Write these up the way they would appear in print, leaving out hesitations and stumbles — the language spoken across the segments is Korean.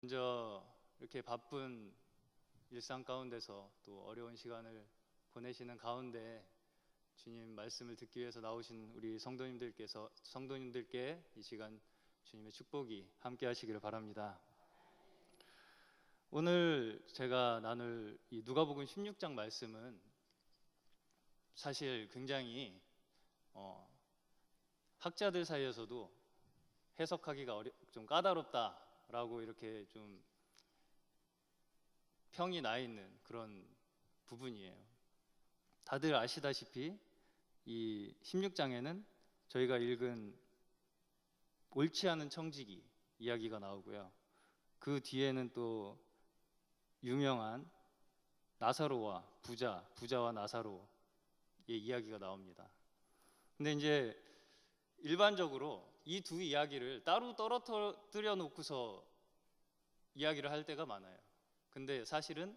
먼저 이렇게 바쁜 일상 가운데서 또 어려운 시간을 보내시는 가운데 주님 말씀을 듣기 위해서 나오신 우리 성도님들께 이 시간 주님의 축복이 함께 하시기를 바랍니다. 오늘 제가 나눌 이 누가복음 16장 말씀은 사실 굉장히 학자들 사이에서도 해석하기가 좀 까다롭다라고 이렇게 좀 평이 나 있는 그런 부분이에요. 다들 아시다시피 이 16장에는 저희가 읽은 옳지 않은 청지기 이야기가 나오고요. 그 뒤에는 또 유명한 나사로와 부자와 나사로의 이야기가 나옵니다. 근데 이제 일반적으로 이 두 이야기를 따로 떨어뜨려 놓고서 이야기를 할 때가 많아요. 근데 사실은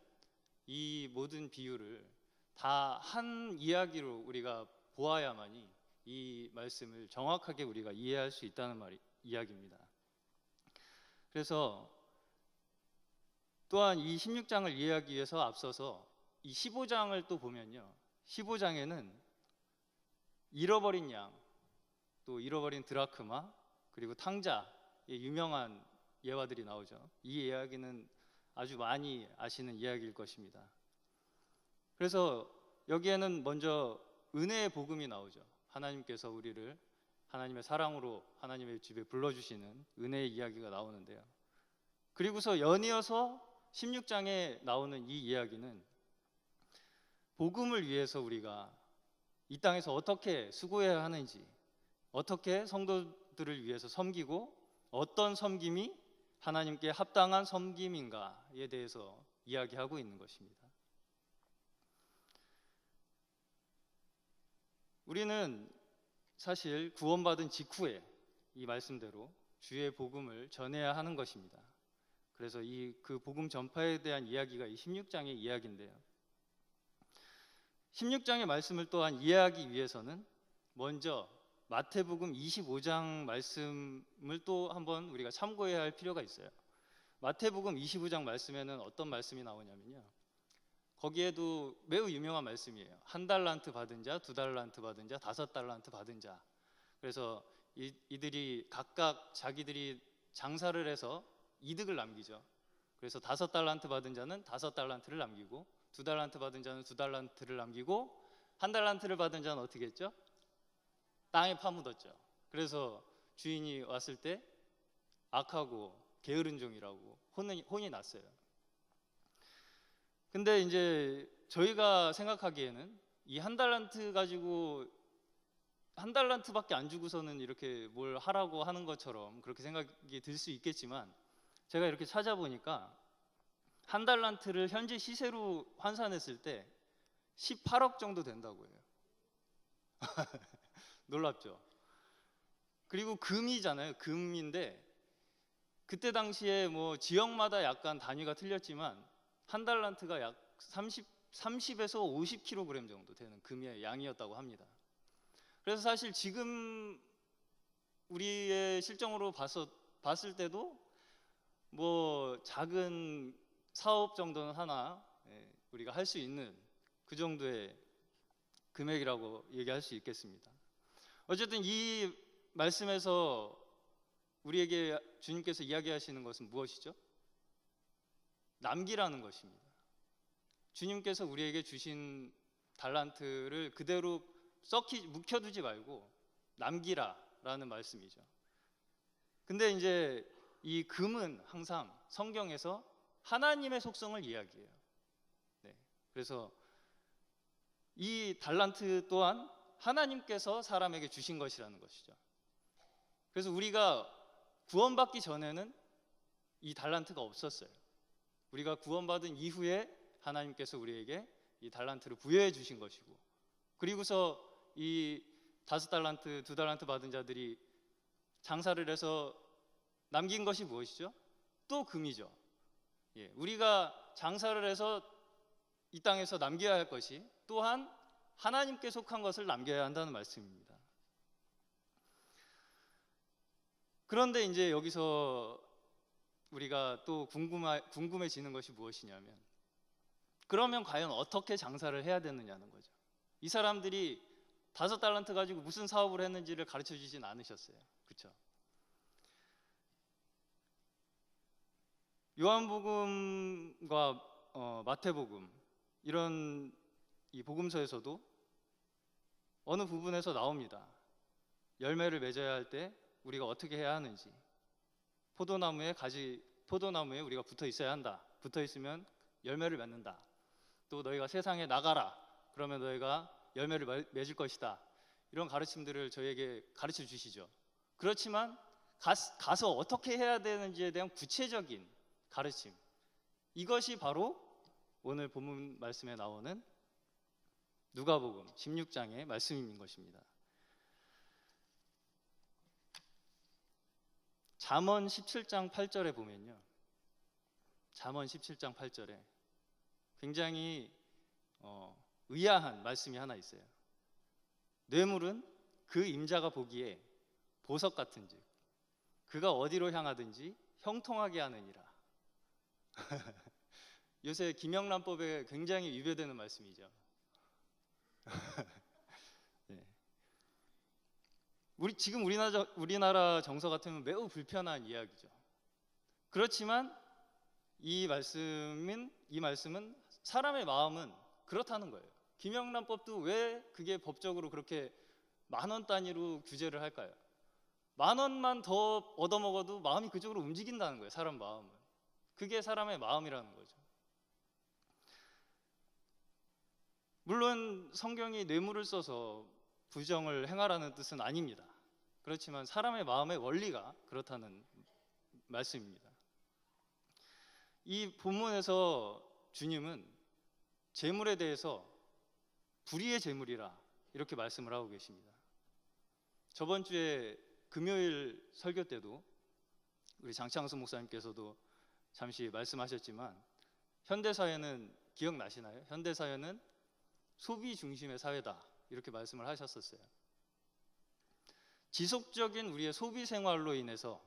이 모든 비유를 다 한 이야기로 우리가 보아야만이 이 말씀을 정확하게 우리가 이해할 수 있다는 이야기입니다. 그래서 또한 이 16장을 이해하기 위해서 앞서서 이 15장을 또 보면요, 15장에는 잃어버린 양, 또 잃어버린 드라크마, 그리고 탕자의 유명한 예화들이 나오죠. 이 이야기는 아주 많이 아시는 이야기일 것입니다. 그래서 여기에는 먼저 은혜의 복음이 나오죠. 하나님께서 우리를 하나님의 사랑으로 하나님의 집에 불러주시는 은혜의 이야기가 나오는데요. 그리고서 연이어서 16장에 나오는 이 이야기는 복음을 위해서 우리가 이 땅에서 어떻게 수고해야 하는지, 어떻게 성도들을 위해서 섬기고 어떤 섬김이 하나님께 합당한 섬김인가에 대해서 이야기하고 있는 것입니다. 우리는 사실 구원받은 직후에 이 말씀대로 주의 복음을 전해야 하는 것입니다. 그래서 그 복음 전파에 대한 이야기가 이 16장의 이야기인데요. 16장의 말씀을 또한 이해하기 위해서는 먼저 마태복음 25장 말씀을 또 한번 우리가 참고해야 할 필요가 있어요. 마태복음 25장 말씀에는 어떤 말씀이 나오냐면요, 거기에도 매우 유명한 말씀이에요. 1달란트 받은 자, 2달란트 받은 자, 5달란트 받은 자. 그래서 이들이 각각 자기들이 장사를 해서 이득을 남기죠. 그래서 5달란트 받은 자는 5달란트를 남기고, 2달란트 받은 자는 2달란트를 남기고, 1달란트를 받은 자는 어떻게 했죠? 땅에 파묻었죠. 그래서 주인이 왔을 때 악하고 게으른 종이라고 혼이 났어요. 근데 이제 저희가 생각하기에는 이 1달란트 가지고 1달란트밖에 안 주고서는 이렇게 뭘 하라고 하는 것처럼 그렇게 생각이 들 수 있겠지만, 제가 이렇게 찾아보니까 1달란트를 현재 시세로 환산했을 때 18억 정도 된다고 해요. 놀랍죠? 그리고 금이잖아요. 금인데 그때 당시에 뭐 지역마다 약간 단위가 틀렸지만 1달란트가 약 30에서 50kg 정도 되는 금의 양이었다고 합니다. 그래서 사실 지금 우리의 실정으로 봤을 때도 뭐 작은 사업 정도는 하나 우리가 할 수 있는 그 정도의 금액이라고 얘기할 수 있겠습니다. 어쨌든 이 말씀에서 우리에게 주님께서 이야기하시는 것은 무엇이죠? 남기라는 것입니다. 주님께서 우리에게 주신 달란트를 그대로 묵혀두지 말고 남기라라는 말씀이죠. 근데 이제 이 금은 항상 성경에서 하나님의 속성을 이야기해요. 그래서 이 달란트 또한 하나님께서 사람에게 주신 것이라는 것이죠. 그래서 우리가 구원받기 전에는 이 달란트가 없었어요. 우리가 구원받은 이후에 하나님께서 우리에게 이 달란트를 부여해 주신 것이고, 그리고서 이 5달란트, 2달란트 받은 자들이 장사를 해서 남긴 것이 무엇이죠? 또 금이죠. 우리가 장사를 해서 이 땅에서 남겨야 할 것이 또한 하나님께 속한 것을 남겨야 한다는 말씀입니다. 그런데 이제 여기서 우리가 또 궁금해지는 것이 무엇이냐면, 그러면 과연 어떻게 장사를 해야 되느냐는 거죠. 이 사람들이 5달란트 가지고 무슨 사업을 했는지를 가르쳐 주진 않으셨어요. 그렇죠? 요한복음과 마태복음, 이런 이 복음서에서도 어느 부분에서 나옵니다. 열매를 맺어야 할 때 우리가 어떻게 해야 하는지. 포도나무에 우리가 붙어 있어야 한다. 붙어 있으면 열매를 맺는다. 또 너희가 세상에 나가라. 그러면 너희가 열매를 맺을 것이다. 이런 가르침들을 저희에게 가르쳐 주시죠. 그렇지만 가서 어떻게 해야 되는지에 대한 구체적인 가르침, 이것이 바로 오늘 본문 말씀에 나오는 누가복음 16장의 말씀인 것입니다. 잠언 17장 8절에 보면요, 잠언 17장 8절에 굉장히 의아한 말씀이 하나 있어요. 뇌물은 그 임자가 보기에 보석 같은즉 그가 어디로 향하든지 형통하게 하느니라. 요새 김영란법에 굉장히 위배되는 말씀이죠. 네. 지금 우리나라 정서 같으면 매우 불편한 이야기죠. 그렇지만 이 말씀은 사람의 마음은 그렇다는 거예요. 김영란법도 왜 그게 법적으로 그렇게 10,000원 단위로 규제를 할까요? 10,000원만 더 얻어먹어도 마음이 그쪽으로 움직인다는 거예요. 사람 마음은. 그게 사람의 마음이라는 거죠. 물론 성경이 뇌물을 써서 부정을 행하라는 뜻은 아닙니다. 그렇지만 사람의 마음의 원리가 그렇다는 말씀입니다. 이 본문에서 주님은 재물에 대해서 불의의 재물이라 이렇게 말씀을 하고 계십니다. 저번 주에 금요일 설교 때도 우리 장창수 목사님께서도 잠시 말씀하셨지만, 현대사회는 기억나시나요? 현대사회는 소비 중심의 사회다 이렇게 말씀을 하셨었어요. 지속적인 우리의 소비 생활로 인해서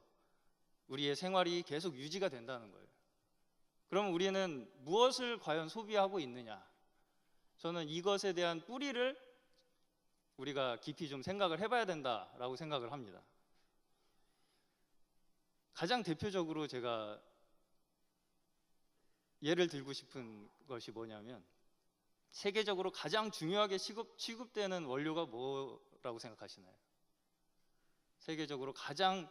우리의 생활이 계속 유지가 된다는 거예요. 그럼 우리는 무엇을 과연 소비하고 있느냐? 저는 이것에 대한 뿌리를 우리가 깊이 좀 생각을 해봐야 된다라고 생각을 합니다. 가장 대표적으로 제가 예를 들고 싶은 것이 뭐냐면, 세계적으로 가장 중요하게 취급되는 원료가 뭐라고 생각하시나요? 세계적으로 가장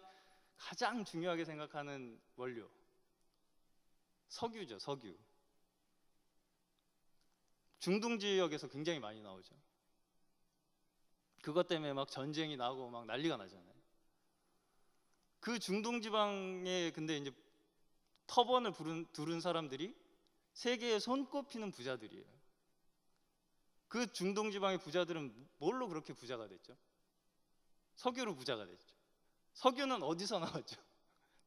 중요하게 생각하는 원료, 석유죠. 석유. 중동 지역에서 굉장히 많이 나오죠. 그것 때문에 막 전쟁이 나고 막 난리가 나잖아요. 그 중동 지방에 근데 이제 터번을 두른 사람들이 세계에 손꼽히는 부자들이에요. 그 중동 지방의 부자들은 뭘로 그렇게 부자가 됐죠? 석유로 부자가 됐죠. 석유는 어디서 나왔죠?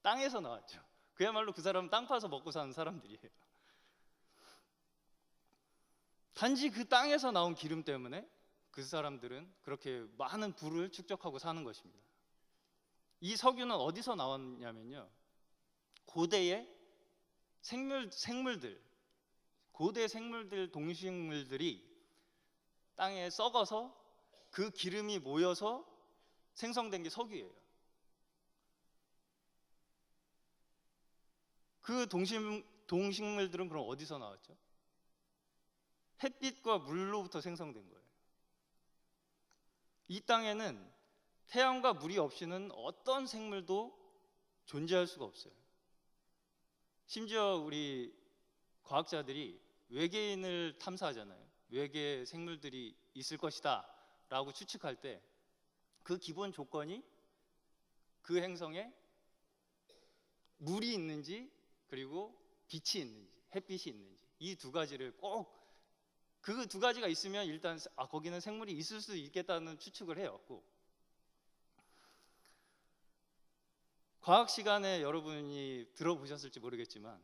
땅에서 나왔죠. 그야말로 그 사람은 땅 파서 먹고 사는 사람들이에요. 단지 그 땅에서 나온 기름 때문에 그 사람들은 그렇게 많은 부를 축적하고 사는 것입니다. 이 석유는 어디서 나왔냐면요, 고대의 생물들, 고대 생물들, 동식물들이 땅에 썩어서 그 기름이 모여서 생성된 게 석유예요. 그 동식물들은 그럼 어디서 나왔죠? 햇빛과 물로부터 생성된 거예요. 이 땅에는 태양과 물이 없이는 어떤 생물도 존재할 수가 없어요. 심지어 우리 과학자들이 외계인을 탐사하잖아요. 외계 생물들이 있을 것이다 라고 추측할 때 그 기본 조건이 그 행성에 물이 있는지, 그리고 빛이 있는지, 햇빛이 있는지, 이 두 가지를 꼭, 그 두 가지가 있으면 일단 거기는 생물이 있을 수 있겠다는 추측을 해요. 꼭. 과학 시간에 여러분이 들어보셨을지 모르겠지만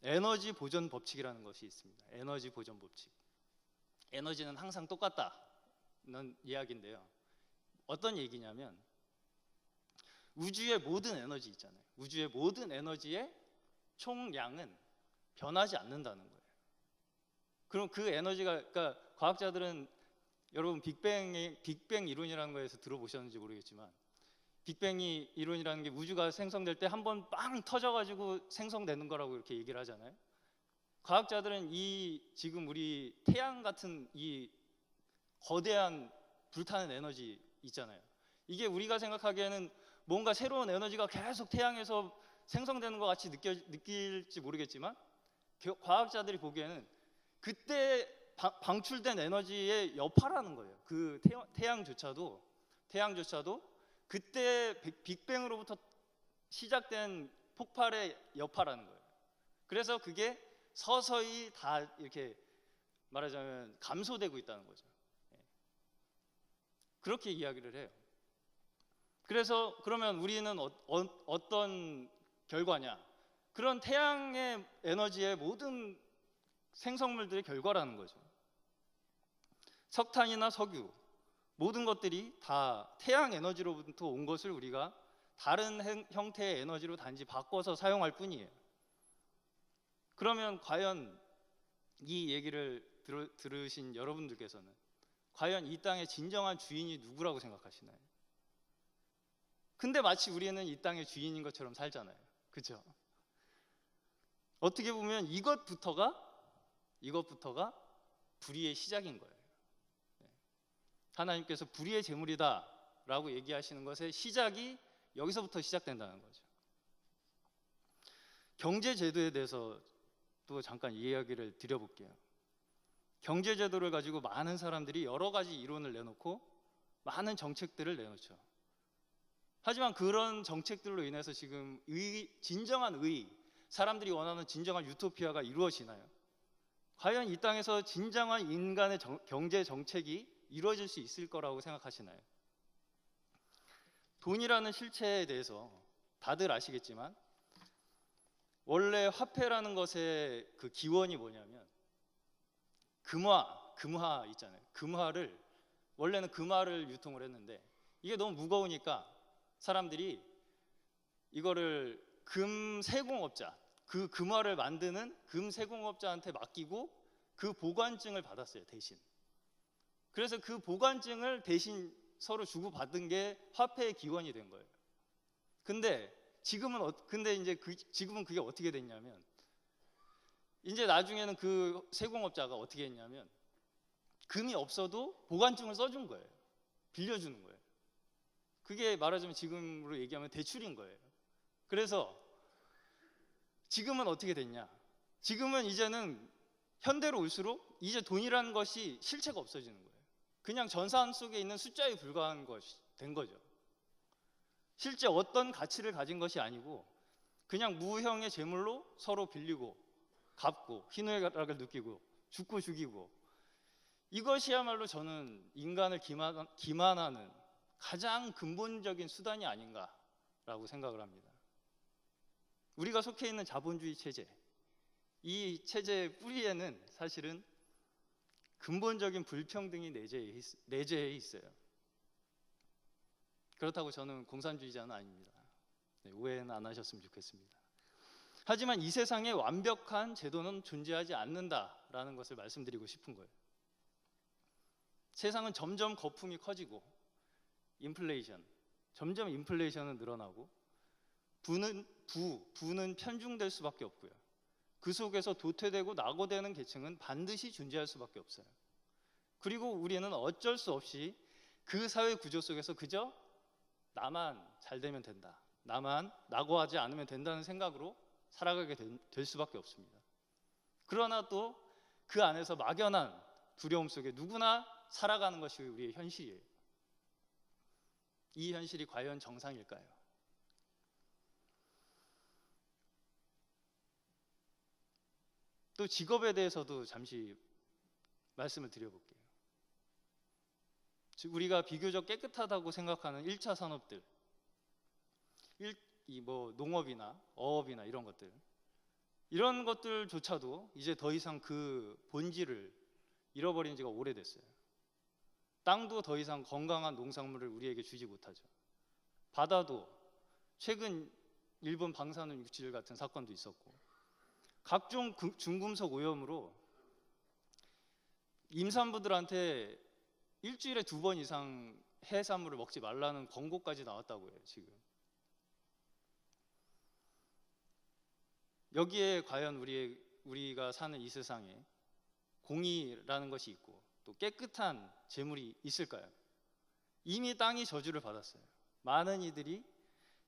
에너지 보존 법칙이라는 것이 있습니다. 에너지 보존 법칙. 에너지는 항상 똑같다는 이야기인데요. 어떤 얘기냐면, 우주의 모든 에너지 있잖아요. 우주의 모든 에너지에 총량은 변하지 않는다는 거예요. 그럼 그 에너지가, 그러니까 과학자들은 여러분 빅뱅 이론이라는 거에서 들어보셨는지 모르겠지만, 빅뱅 이론이라는 게 우주가 생성될 때 한 번 빵 터져가지고 생성되는 거라고 이렇게 얘기를 하잖아요. 과학자들은 이 지금 우리 태양 같은 이 거대한 불타는 에너지 있잖아요. 이게 우리가 생각하기에는 뭔가 새로운 에너지가 계속 태양에서 생성되는 것 같이 느낄지 모르겠지만, 과학자들이 보기에는 그때 방출된 에너지의 여파라는 거예요. 그 태양조차도 그때 빅뱅으로부터 시작된 폭발의 여파라는 거예요. 그래서 그게 서서히 다 이렇게 말하자면 감소되고 있다는 거죠. 그렇게 이야기를 해요. 그래서 그러면 우리는 어떤 결과냐? 그런 태양의 에너지의 모든 생성물들의 결과라는 거죠. 석탄이나 석유, 모든 것들이 다 태양 에너지로부터 온 것을 우리가 다른 형태의 에너지로 단지 바꿔서 사용할 뿐이에요. 그러면 과연 이 얘기를 들으신 여러분들께서는 과연 이 땅의 진정한 주인이 누구라고 생각하시나요? 근데 마치 우리는 이 땅의 주인인 것처럼 살잖아요. 그렇죠? 어떻게 보면 이것부터가 불의의 시작인 거예요. 하나님께서 불의의 제물이다 라고 얘기하시는 것의 시작이 여기서부터 시작된다는 거죠. 경제제도에 대해서 또 잠깐 이야기를 드려볼게요. 경제제도를 가지고 많은 사람들이 여러 가지 이론을 내놓고 많은 정책들을 내놓죠. 하지만 그런 정책들로 인해서 지금 진정한 사람들이 원하는 진정한 유토피아가 이루어지나요? 과연 이 땅에서 진정한 인간의 경제 정책이 이루어질 수 있을 거라고 생각하시나요? 돈이라는 실체에 대해서 다들 아시겠지만, 원래 화폐라는 것의 그 기원이 뭐냐면 금화 있잖아요. 원래는 금화를 유통을 했는데 이게 너무 무거우니까 사람들이 이거를 금세공업자, 그 금화를 만드는 금세공업자한테 맡기고 그 보관증을 받았어요, 대신. 그래서 그 보관증을 대신 서로 주고받은 게 화폐의 기원이 된 거예요. 근데 지금은 그게 어떻게 됐냐면, 이제 나중에는 그 세공업자가 어떻게 했냐면 금이 없어도 보관증을 써준 거예요. 빌려주는 거예요. 그게 말하자면 지금으로 얘기하면 대출인 거예요. 그래서 지금은 어떻게 됐냐? 지금은 이제는 현대로 올수록 이제 돈이라는 것이 실체가 없어지는 거예요. 그냥 전산 속에 있는 숫자에 불과한 것이 된 거죠. 실제 어떤 가치를 가진 것이 아니고 그냥 무형의 재물로 서로 빌리고 갚고 희노애락을 느끼고 죽고 죽이고, 이것이야말로 저는 인간을 기만하는 가장 근본적인 수단이 아닌가라고 생각을 합니다. 우리가 속해 있는 자본주의 체제, 이 체제의 뿌리에는 사실은 근본적인 불평등이 내재해 있어요. 그렇다고 저는 공산주의자는 아닙니다. 오해는 안 하셨으면 좋겠습니다. 하지만 이 세상에 완벽한 제도는 존재하지 않는다라는 것을 말씀드리고 싶은 거예요. 세상은 점점 거품이 커지고 점점 인플레이션은 늘어나고 부는 편중될 수밖에 없고요. 그 속에서 도태되고 낙오되는 계층은 반드시 존재할 수밖에 없어요. 그리고 우리는 어쩔 수 없이 그 사회 구조 속에서 그저 나만 잘 되면 된다, 나만 낙오하지 않으면 된다는 생각으로 살아가게 될 수밖에 없습니다. 그러나 또 그 안에서 막연한 두려움 속에 누구나 살아가는 것이 우리의 현실이에요. 이 현실이 과연 정상일까요? 또 직업에 대해서도 잠시 말씀을 드려볼게요. 우리가 비교적 깨끗하다고 생각하는 1차 산업들, 농업이나 어업이나 이런 것들조차도 이제 더 이상 그 본질을 잃어버린 지가 오래됐어요. 땅도 더 이상 건강한 농산물을 우리에게 주지 못하죠. 바다도 최근 일본 방사능 유출 같은 사건도 있었고, 각종 중금속 오염으로 임산부들한테 일주일에 2번 이상 해산물을 먹지 말라는 권고까지 나왔다고 해요, 지금. 여기에 과연 우리가 사는 이 세상에 공의라는 것이 있고 또 깨끗한 재물이 있을까요? 이미 땅이 저주를 받았어요. 많은 이들이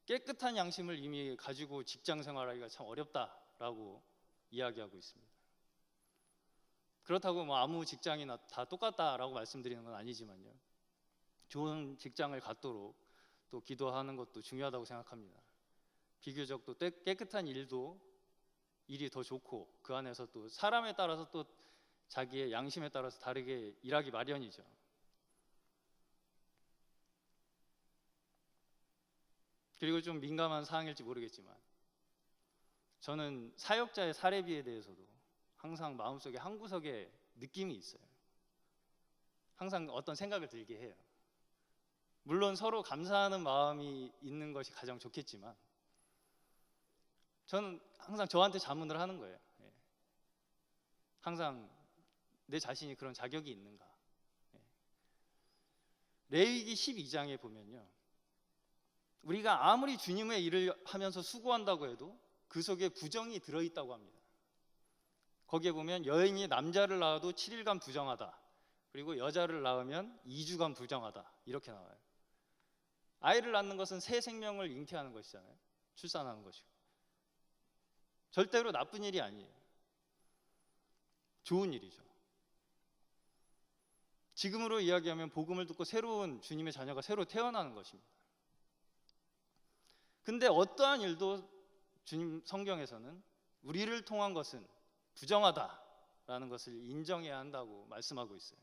깨끗한 양심을 이미 가지고 직장 생활하기가 참 어렵다라고 이야기하고 있습니다. 그렇다고 뭐 아무 직장이나 다 똑같다라고 말씀드리는 건 아니지만요. 좋은 직장을 갖도록 또 기도하는 것도 중요하다고 생각합니다. 비교적 또 깨끗한 일이 더 좋고 그 안에서 또 사람에 따라서 또 자기의 양심에 따라서 다르게 일하기 마련이죠. 그리고 좀 민감한 사항일지 모르겠지만 저는 사역자의 사례비에 대해서도 항상 마음속에 한 구석에 느낌이 있어요. 항상 어떤 생각을 들게 해요. 물론 서로 감사하는 마음이 있는 것이 가장 좋겠지만 저는 항상 저한테 자문을 하는 거예요. 항상 내 자신이 그런 자격이 있는가. 레위기 12장에 보면요, 우리가 아무리 주님의 일을 하면서 수고한다고 해도 그 속에 부정이 들어있다고 합니다. 거기에 보면 여인이 남자를 낳아도 7일간 부정하다, 그리고 여자를 낳으면 2주간 부정하다, 이렇게 나와요. 아이를 낳는 것은 새 생명을 잉태하는 것이잖아요. 출산하는 것이고 절대로 나쁜 일이 아니에요. 좋은 일이죠. 지금으로 이야기하면 복음을 듣고 새로운 주님의 자녀가 새로 태어나는 것입니다. 근데 어떠한 일도 주님 성경에서는 우리를 통한 것은 부정하다라는 것을 인정해야 한다고 말씀하고 있어요.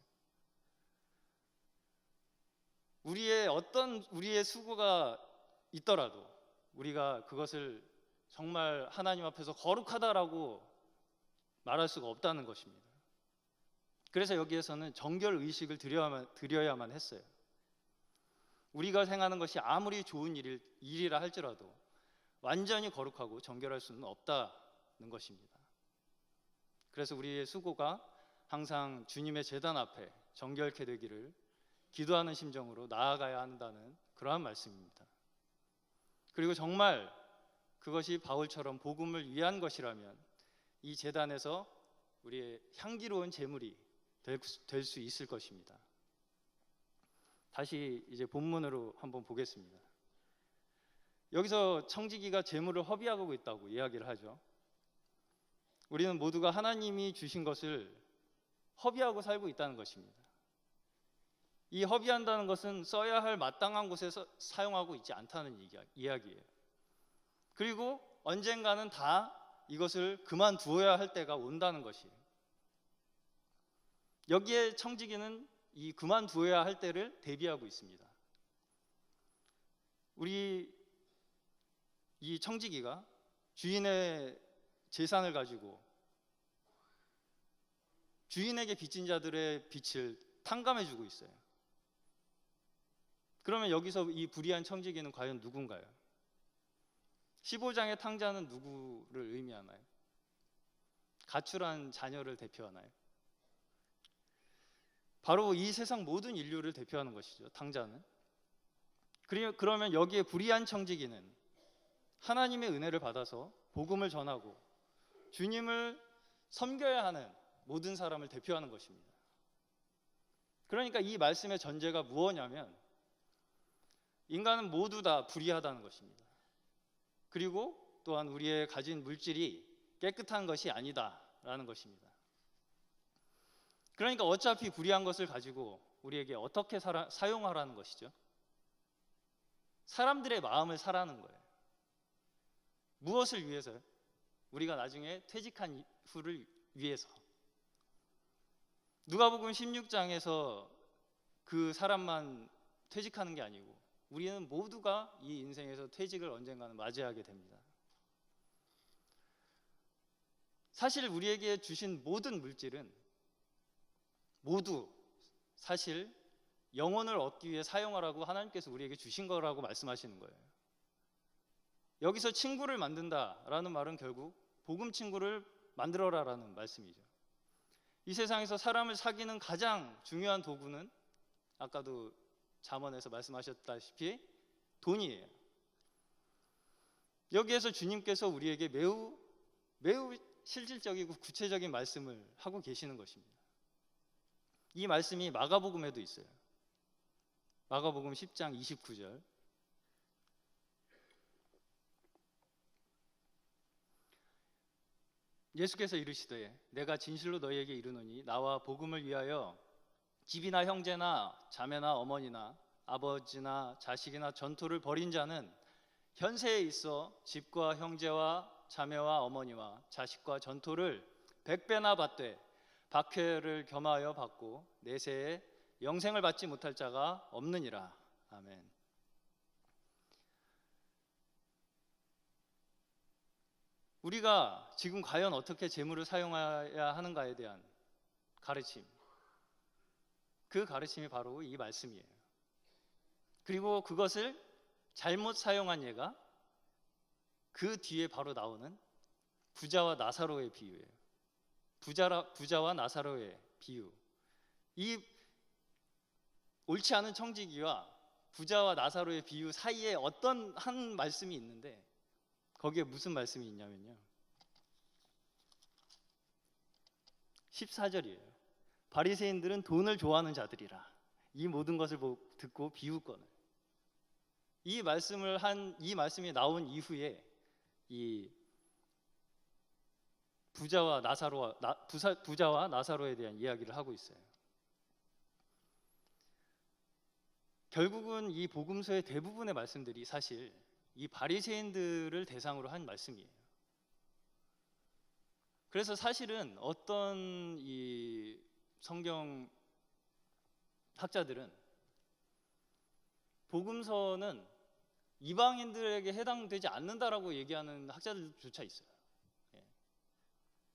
우리의 수고가 있더라도 우리가 그것을 정말 하나님 앞에서 거룩하다라고 말할 수가 없다는 것입니다. 그래서 여기에서는 정결 의식을 드려야만 했어요. 우리가 행하는 것이 아무리 좋은 일이라 할지라도 완전히 거룩하고 정결할 수는 없다는 것입니다. 그래서 우리의 수고가 항상 주님의 제단 앞에 정결케 되기를 기도하는 심정으로 나아가야 한다는 그러한 말씀입니다. 그리고 정말 그것이 바울처럼 복음을 위한 것이라면 이 제단에서 우리의 향기로운 제물이 될 수 있을 것입니다. 다시 이제 본문으로 한번 보겠습니다. 여기서 청지기가 제물을 허비하고 있다고 이야기를 하죠. 우리는 모두가 하나님이 주신 것을 허비하고 살고 있다는 것입니다. 이 허비한다는 것은 써야 할 마땅한 곳에서 사용하고 있지 않다는 이야기예요. 그리고 언젠가는 다 이것을 그만두어야 할 때가 온다는 것이에요. 여기에 청지기는 이 그만두어야 할 때를 대비하고 있습니다. 이 청지기가 주인의 재산을 가지고 주인에게 빚진 자들의 빚을 탕감해주고 있어요. 그러면 여기서 이 불의한 청지기는 과연 누군가요? 15장의 탕자는 누구를 의미하나요? 가출한 자녀를 대표하나요? 바로 이 세상 모든 인류를 대표하는 것이죠, 탕자는. 그러면 여기에 불의한 청지기는 하나님의 은혜를 받아서 복음을 전하고 주님을 섬겨야 하는 모든 사람을 대표하는 것입니다. 그러니까 이 말씀의 전제가 무엇이냐면 인간은 모두 다 불의하다는 것입니다. 그리고 또한 우리의 가진 물질이 깨끗한 것이 아니다라는 것입니다. 그러니까 어차피 불의한 것을 가지고 우리에게 어떻게 사용하라는 것이죠? 사람들의 마음을 사라는 거예요. 무엇을 위해서요? 우리가 나중에 퇴직한 후를 위해서. 누가복음 16장에서 그 사람만 퇴직하는 게 아니고 우리는 모두가 이 인생에서 퇴직을 언젠가는 맞이하게 됩니다. 사실 우리에게 주신 모든 물질은 모두 사실 영혼을 얻기 위해 사용하라고 하나님께서 우리에게 주신 거라고 말씀하시는 거예요. 여기서 친구를 만든다라는 말은 결국 복음 친구를 만들어라라는 말씀이죠. 이 세상에서 사람을 사귀는 가장 중요한 도구는 아까도 잠언에서 말씀하셨다시피 돈이에요. 여기에서 주님께서 우리에게 매우 실질적이고 구체적인 말씀을 하고 계시는 것입니다. 이 말씀이 마가복음에도 있어요. 마가복음 10장 29절. 예수께서 이르시되 내가 진실로 너희에게 이르노니 나와 복음을 위하여 집이나 형제나 자매나 어머니나 아버지나 자식이나 전토를 벌인 자는 현세에 있어 집과 형제와 자매와 어머니와 자식과 전토를 100배나 받되 박해를 겸하여 받고 내세에 영생을 받지 못할 자가 없느니라. 아멘. 우리가 지금 과연 어떻게 재물을 사용해야 하는가에 대한 가르침, 그 가르침이 바로 이 말씀이에요. 그리고 그것을 잘못 사용한 예가 그 뒤에 바로 나오는 부자와 나사로의 비유예요. 부자와 나사로의 비유. 이 옳지 않은 청지기와 부자와 나사로의 비유 사이에 어떤 한 말씀이 있는데 거기에 무슨 말씀이 있냐면요, 14절이에요. 바리새인들은 돈을 좋아하는 자들이라 이 모든 것을 듣고 비웃거늘. 이 말씀이 나온 이후에 이 부자와 나사로에 대한 이야기를 하고 있어요. 결국은 이 복음서의 대부분의 말씀들이 사실 이 바리새인들을 대상으로 한 말씀이에요. 그래서 사실은 어떤 이 성경 학자들은 복음서는 이방인들에게 해당되지 않는다라고 얘기하는 학자들조차 있어요.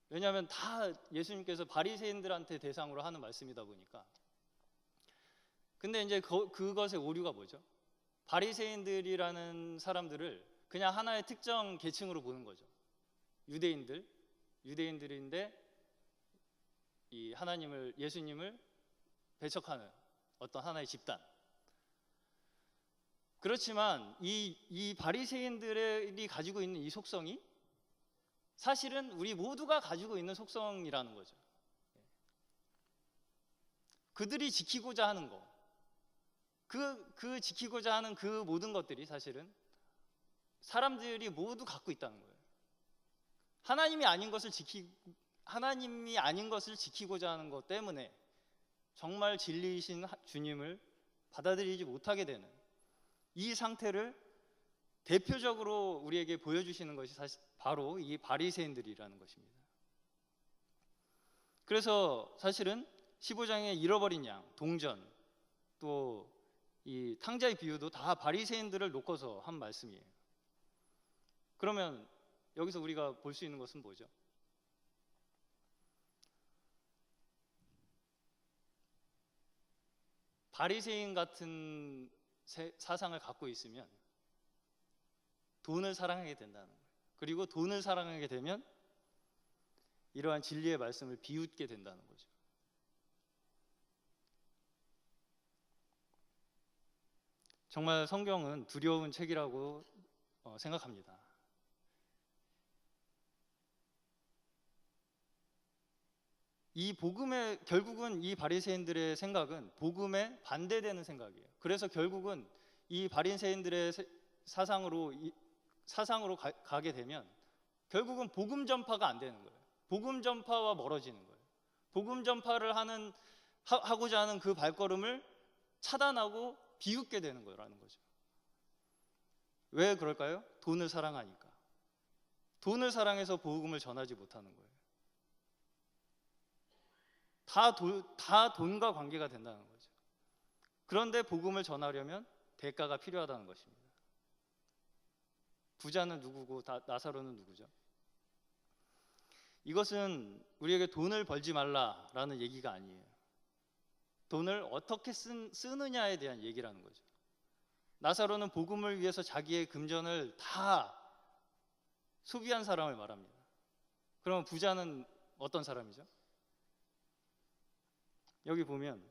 왜냐하면 다 예수님께서 바리새인들한테 대상으로 하는 말씀이다 보니까. 근데 이제 그것의 오류가 뭐죠? 바리새인들이라는 사람들을 그냥 하나의 특정 계층으로 보는 거죠. 유대인들인데 이 예수님을 배척하는 어떤 하나의 집단. 그렇지만 이 바리새인들이 가지고 있는 이 속성이 사실은 우리 모두가 가지고 있는 속성이라는 거죠. 그들이 지키고자 하는 거, 그 지키고자 하는 그 모든 것들이 사실은 사람들이 모두 갖고 있다는 거예요. 하나님이 아닌 것을 지키고자 하는 것 때문에 정말 진리이신 주님을 받아들이지 못하게 되는 이 상태를 대표적으로 우리에게 보여주시는 것이 사실 바로 이 바리새인들이라는 것입니다. 그래서 사실은 15장의 잃어버린 양, 동전, 또 이 탕자의 비유도 다 바리새인들을 놓고서 한 말씀이에요. 그러면 여기서 우리가 볼 수 있는 것은 뭐죠? 바리새인 같은 사상을 갖고 있으면 돈을 사랑하게 된다는 거예요. 그리고 돈을 사랑하게 되면 이러한 진리의 말씀을 비웃게 된다는 거죠. 정말 성경은 두려운 책이라고 생각합니다. 결국은 이 바리새인들의 생각은 복음에 반대되는 생각이에요. 그래서 결국은 이 바리새인들의 사상으로 가게 되면 결국은 복음 전파가 안 되는 거예요. 복음 전파와 멀어지는 거예요. 복음 전파를 하고자 하는 그 발걸음을 차단하고 비웃게 되는 거라는 거죠. 왜 그럴까요? 돈을 사랑하니까. 돈을 사랑해서 복음을 전하지 못하는 거예요. 다 돈과 관계가 된다는 거죠. 그런데 복음을 전하려면 대가가 필요하다는 것입니다. 부자는 누구고 나사로는 누구죠? 이것은 우리에게 돈을 벌지 말라라는 얘기가 아니에요. 돈을 어떻게 쓰느냐에 대한 얘기라는 거죠. 나사로는 복음을 위해서 자기의 금전을 다 소비한 사람을 말합니다. 그럼 부자는 어떤 사람이죠? 여기 보면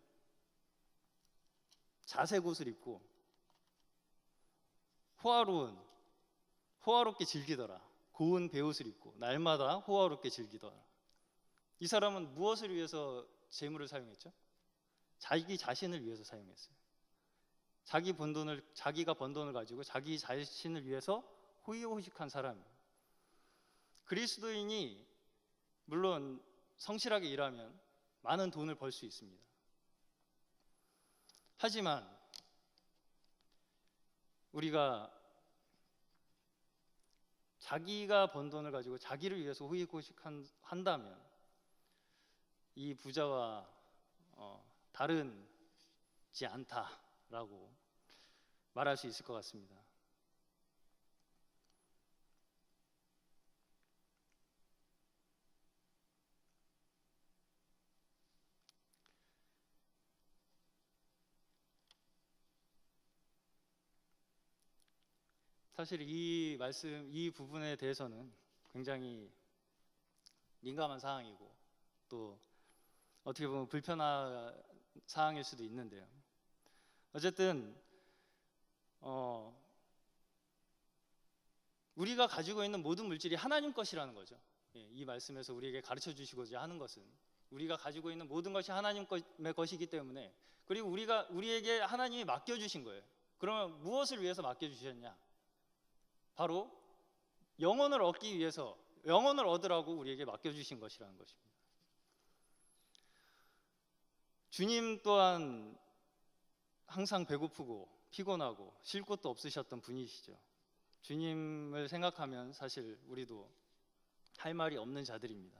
자색 옷을 입고 호화롭게 즐기더라. 고운 베옷을 입고 날마다 호화롭게 즐기더라. 이 사람은 무엇을 위해서 재물을 사용했죠? 자기 자신을 위해서 사용했어요. 자기가 번 돈을 가지고 자기 자신을 위해서 호의호식한 사람이에요. 그리스도인이 물론 성실하게 일하면 많은 돈을 벌 수 있습니다. 하지만 우리가 자기가 번 돈을 가지고 자기를 위해서 호의호식한다면 이 부자와 다르지 않다라고 말할 수 있을 것 같습니다. 사실 이 부분에 대해서는 굉장히 민감한 사항이고 또 어떻게 보면 불편한 사항일 수도 있는데요. 어쨌든 우리가 가지고 있는 모든 물질이 하나님 것이라는 거죠. 이 말씀에서 우리에게 가르쳐 주시고자 하는 것은 우리가 가지고 있는 모든 것이 하나님의 것이기 때문에, 그리고 우리에게 하나님이 맡겨주신 거예요. 그러면 무엇을 위해서 맡겨주셨냐? 바로 영혼을 얻기 위해서, 영혼을 얻으라고 우리에게 맡겨주신 것이라는 것입니다. 주님 또한 항상 배고프고 피곤하고 쉴 곳도 없으셨던 분이시죠. 주님을 생각하면 사실 우리도 할 말이 없는 자들입니다.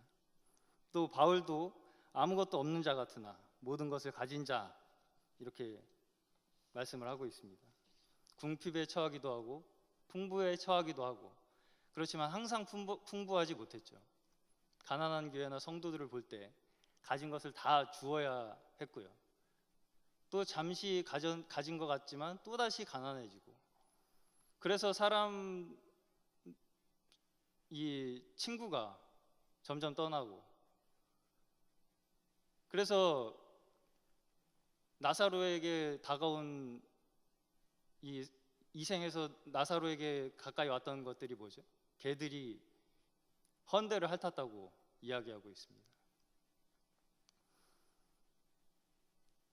또 바울도 아무것도 없는 자 같으나 모든 것을 가진 자, 이렇게 말씀을 하고 있습니다. 궁핍에 처하기도 하고 풍부에 처하기도 하고, 그렇지만 항상 풍부하지 못했죠. 가난한 교회나 성도들을 볼 때 가진 것을 다 주어야 했고요. 또 잠시 가진 것 같지만 또다시 가난해지고, 그래서 이 친구가 점점 떠나고, 그래서 나사로에게 다가온 이 생에서 나사로에게 가까이 왔던 것들이 뭐죠? 개들이 헌대를 핥았다고 이야기하고 있습니다.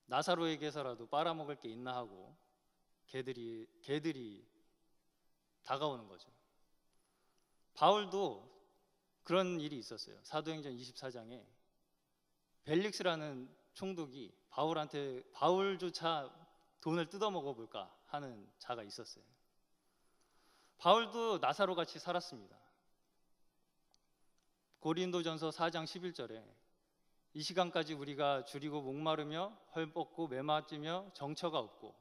나사로에게서라도 빨아먹을 게 있나 하고 개들이 다가오는 거죠. 바울도 그런 일이 있었어요. 사도행전 24장에 벨릭스라는 총독이 바울조차 돈을 뜯어먹어 볼까 하는 자가 있었어요. 바울도 나사로 같이 살았습니다. 고린도전서 4장 11절에 이 시간까지 우리가 줄이고 목마르며 헐벗고 매맞으며 정처가 없고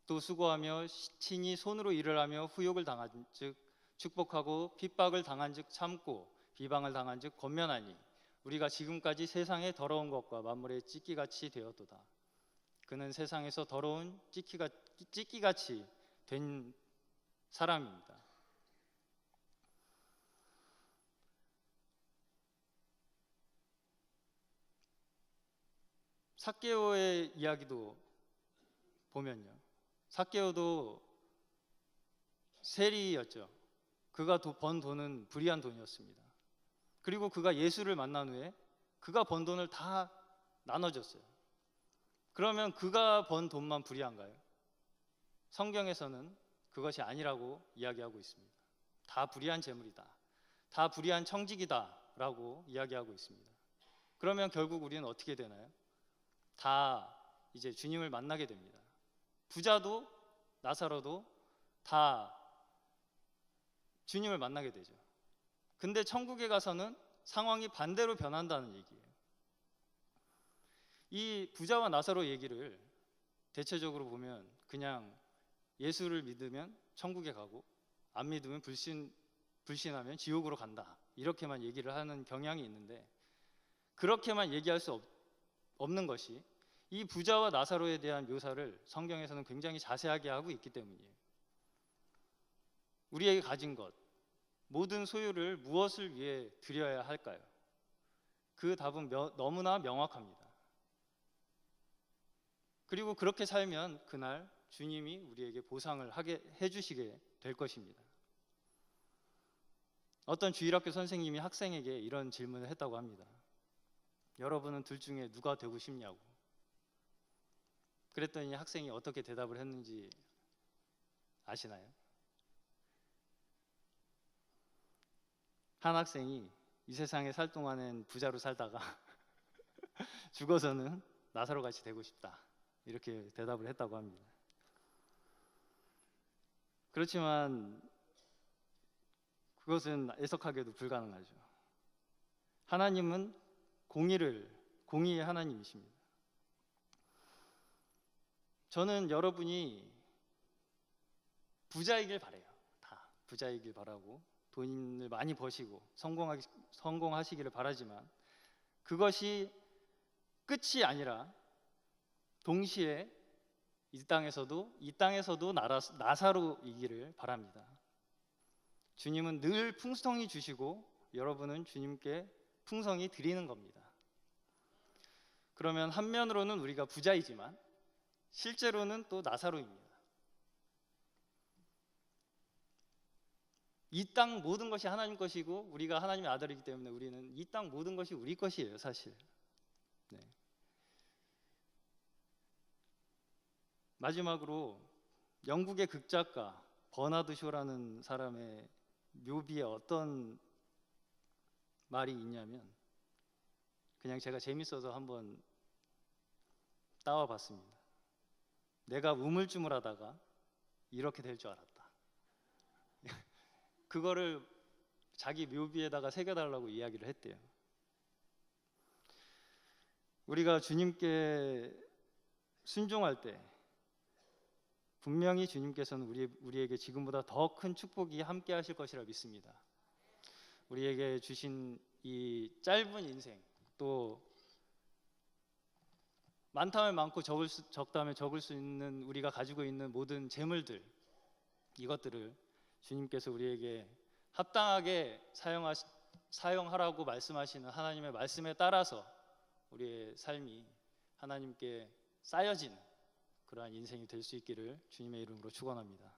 또 수고하며 친히 손으로 일을 하며 후욕을 당한즉 축복하고 핍박을 당한즉 참고 비방을 당한즉 권면하니 우리가 지금까지 세상의 더러운 것과 만물의 찢기같이 되었도다. 그는 세상에서 더러운 찢기같이 된 사람입니다. 삭개오의 이야기도 보면요, 삭개오도 세리였죠. 그가 번 돈은 불의한 돈이었습니다. 그리고 그가 예수를 만난 후에 그가 번 돈을 다 나눠줬어요. 그러면 그가 번 돈만 불의한가요? 성경에서는 그것이 아니라고 이야기하고 있습니다. 다 불의한 재물이다, 다 불의한 청직이다 라고 이야기하고 있습니다. 그러면 결국 우리는 어떻게 되나요? 다 이제 주님을 만나게 됩니다. 부자도 나사로도 다 주님을 만나게 되죠. 근데 천국에 가서는 상황이 반대로 변한다는 얘기예요. 이 부자와 나사로 얘기를 대체적으로 보면 그냥 예수를 믿으면 천국에 가고 안 믿으면 불신하면 지옥으로 간다, 이렇게만 얘기를 하는 경향이 있는데, 그렇게만 얘기할 수 없는 것이 이 부자와 나사로에 대한 묘사를 성경에서는 굉장히 자세하게 하고 있기 때문이에요. 우리에게 가진 것, 모든 소유를 무엇을 위해 드려야 할까요? 그 답은 너무나 명확합니다. 그리고 그렇게 살면 그날 주님이 우리에게 보상을 해주시게 될 것입니다. 어떤 주일학교 선생님이 학생에게 이런 질문을 했다고 합니다. 여러분은 둘 중에 누가 되고 싶냐고. 그랬더니 학생이 어떻게 대답을 했는지 아시나요? 한 학생이 이 세상에 살 동안엔 부자로 살다가 죽어서는 나사로 같이 되고 싶다, 이렇게 대답을 했다고 합니다. 그렇지만 그것은 애석하게도 불가능하죠. 하나님은 공의의 하나님이십니다. 저는 여러분이 부자이길 바라요. 다 부자이길 바라고 돈을 많이 버시고 성공하시기를 바라지만 그것이 끝이 아니라 동시에 이 땅에서도 나사로이기를 바랍니다. 주님은 늘 풍성히 주시고 여러분은 주님께 풍성히 드리는 겁니다. 그러면 한면으로는 우리가 부자이지만 실제로는 또 나사로입니다. 이 땅 모든 것이 하나님 것이고 우리가 하나님의 아들이기 때문에 우리는 이 땅 모든 것이 우리 것이에요, 사실. 네. 마지막으로 영국의 극작가 버나드 쇼라는 사람의 묘비에 어떤 말이 있냐면, 그냥 제가 재밌어서 한번 따와 봤습니다. 내가 우물쭈물하다가 이렇게 될 줄 알았다. 그거를 자기 묘비에다가 새겨달라고 이야기를 했대요. 우리가 주님께 순종할 때 분명히 주님께서는 우리에게 지금보다 더 큰 축복이 함께 하실 것이라 믿습니다. 우리에게 주신 이 짧은 인생, 또 많다면 많고 적다면 적을 수 있는 우리가 가지고 있는 모든 재물들, 이것들을 주님께서 우리에게 합당하게 사용하라고 말씀하시는 하나님의 말씀에 따라서 우리의 삶이 하나님께 쌓여지는 그러한 인생이 될 수 있기를 주님의 이름으로 축원합니다.